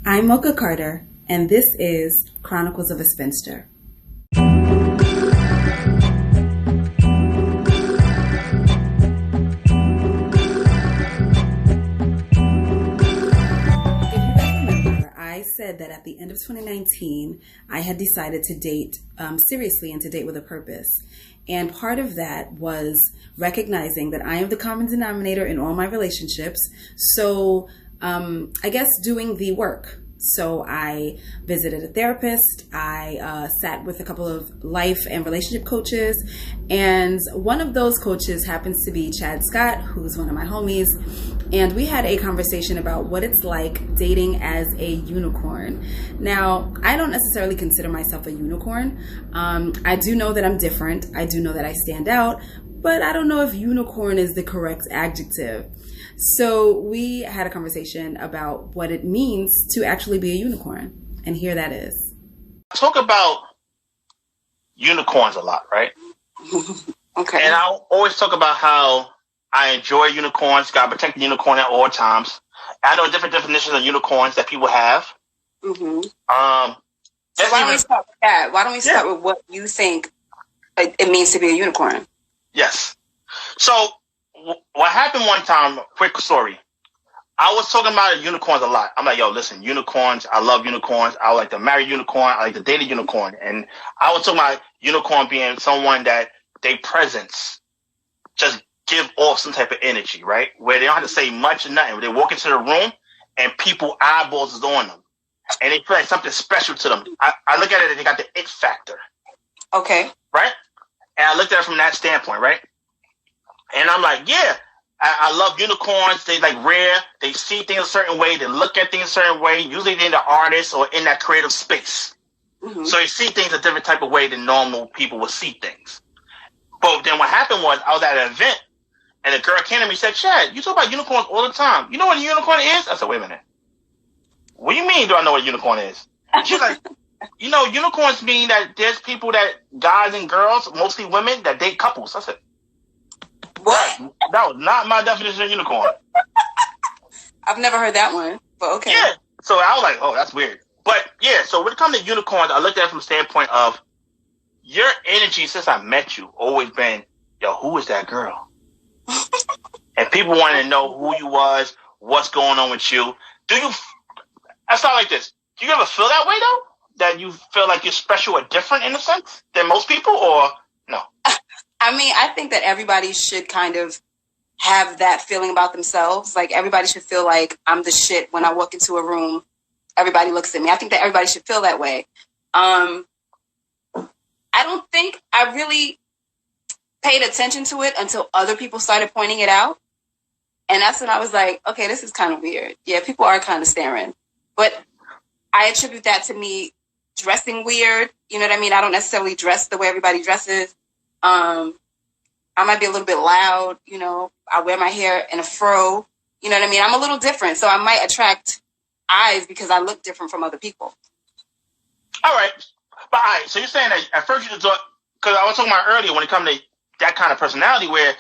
I'm Mocha Carter, and this is Chronicles of a Spinster. I said that at the end of 2019, I had decided to date seriously and to date with a purpose. And part of that was recognizing that I am the common denominator in all my relationships. So I guess doing the work. So I visited a therapist. I sat with a couple of life and relationship coaches. And one of those coaches happens to be Chad Scott, who's one of my homies. And we had a conversation about what it's like dating as a unicorn. Now, I don't necessarily consider myself a unicorn. I do know that I'm different. I do know that I stand out. But I don't know if unicorn is the correct adjective. So we had a conversation about what it means to actually be a unicorn. And here that is. I talk about unicorns a lot, right? Okay. And I always talk about how I enjoy unicorns, got to protect the unicorn at all times. I know different definitions of unicorns that people have. Mm-hmm. So why don't we start with that? Why don't we start with what you think it means to be a unicorn? Yes. So what happened one time, quick story. I was talking about unicorns a lot. I'm like, yo, listen, unicorns, I love unicorns. I like to marry unicorn. I like to date a unicorn. And I was talking about unicorn being someone that they presence just give off some type of energy, right? Where they don't have to say much or nothing. They walk into the room and people eyeballs is on them. And they feel like something special to them. I look at it and they got the it factor. Okay. Right? And I looked at it from that standpoint, right? And I'm like, yeah, I love unicorns. They like rare. They see things a certain way. They look at things a certain way. Usually they're the artist or in that creative space. Mm-hmm. So they see things a different type of way than normal people would see things. But then what happened was I was at an event and a girl came to me and said, Chad, you talk about unicorns all the time. You know what a unicorn is? I said, wait a minute. What do you mean do I know what a unicorn is? She's like, you know, unicorns mean that there's people that, guys and girls, mostly women, that date couples. I said, what? That was not my definition of unicorn. I've never heard that one, but okay. Yeah. So I was like, oh, that's weird. But yeah, so when it comes to unicorns, I looked at it from the standpoint of your energy since I met you always been, yo, who is that girl? And people want to know who you was, what's going on with you. I start like this. Do you ever feel that way though? That you feel like you're special or different in a sense than most people, or no? I mean, I think that everybody should kind of have that feeling about themselves. Like everybody should feel like I'm the shit when I walk into a room. Everybody looks at me. I think that everybody should feel that way. I don't think I really paid attention to it until other people started pointing it out. And that's when I was like, okay, this is kind of weird. Yeah, people are kind of staring. But I attribute that to me dressing weird. You know what I mean? I don't necessarily dress the way everybody dresses. I might be a little bit loud. You know, I wear my hair in a fro. You know what I mean? I'm a little different. So I might attract eyes because I look different from other people. All right. But all right. So you're saying that at first you just thought, because I was talking about earlier when it comes to that kind of personality where,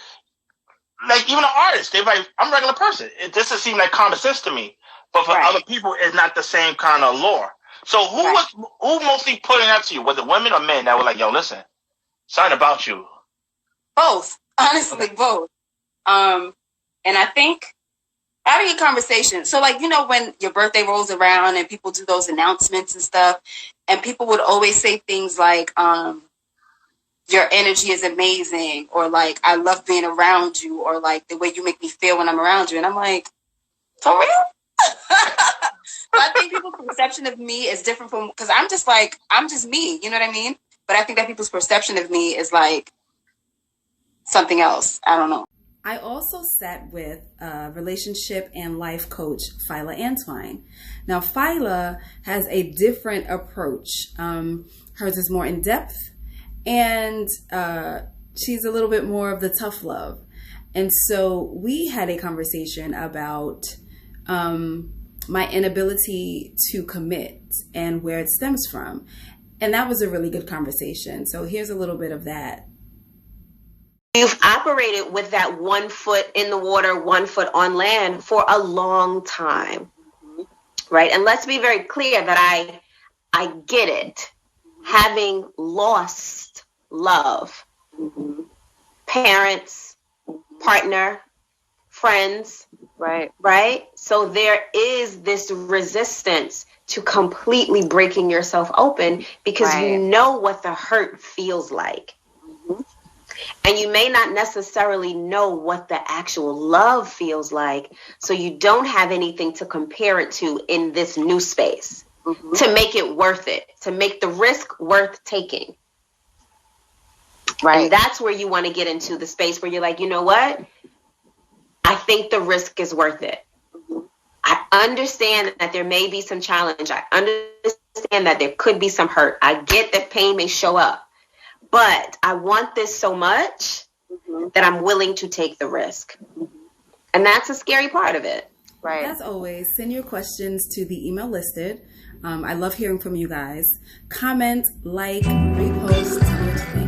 like, even an artist, they're like, I'm a regular person. It doesn't seem like common sense to me. But for other people, it's not the same kind of lore. So who mostly putting that to you? Was it women or men that were like, yo, listen, something about you? Both. Honestly, both. And I think having a conversation. So, like, you know, when your birthday rolls around and people do those announcements and stuff, and people would always say things like, your energy is amazing, or like, I love being around you, or like the way you make me feel when I'm around you. And I'm like, for real? I think people's perception of me is different from, because I'm just me, you know what I mean? But I think that people's perception of me is like something else. I don't know. I also sat with relationship and life coach Fila Antwine. Now, Fila has a different approach. Hers is more in depth, and she's a little bit more of the tough love. And so we had a conversation about my inability to commit and where it stems from. And that was a really good conversation. So here's a little bit of that. You've operated with that 1 foot in the water, 1 foot on land for a long time, right? And let's be very clear that I get it. Having lost love, parents, partner, friends, right? So there is this resistance to completely breaking yourself open because you know what the hurt feels like. And you may not necessarily know what the actual love feels like, so you don't have anything to compare it to in this new space to make it worth it, to make the risk worth taking. Right. And that's where you want to get into the space where you're like, you know what? I think the risk is worth it. I understand that there may be some challenge. I understand that there could be some hurt. I get that pain may show up. But I want this so much that I'm willing to take the risk. And that's a scary part of it. Right. As always, send your questions to the email listed. I love hearing from you guys. Comment, like, repost, tell me what you think.